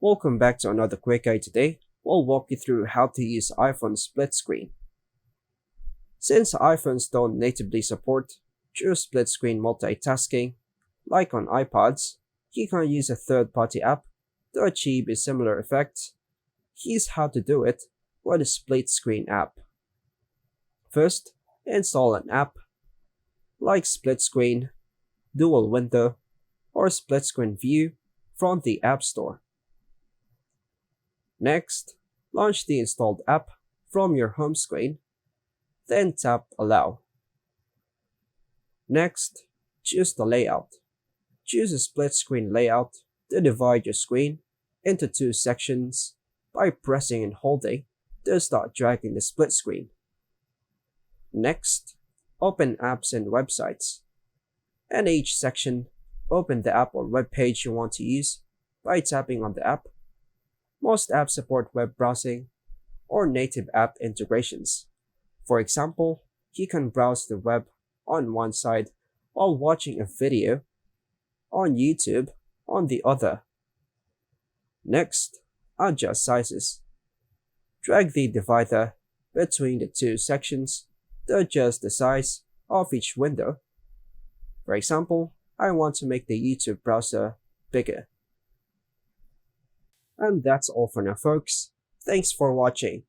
Welcome back to another quick guide. Today, we'll walk you through how to use iPhone split screen. Since iPhones don't natively support true split screen multitasking, like on iPods, you can use a third-party app to achieve a similar effect. Here's how to do it with a split screen app. First, install an app like Split Screen, Dual Window, or Split Screen View from the App Store. Next, launch the installed app from your home screen, then tap Allow. Next, choose the layout. Choose a split screen layout to divide your screen into two sections by pressing and holding to start dragging the split screen. Next, open Apps and Websites. In each section, open the app or web page you want to use by tapping on the app. Most apps support web browsing or native app integrations. For example, you can browse the web on one side while watching a video on YouTube on the other. Next, adjust sizes. Drag the divider between the two sections to adjust the size of each window. For example, I want to make the YouTube browser bigger. And that's all for now, folks. Thanks for watching.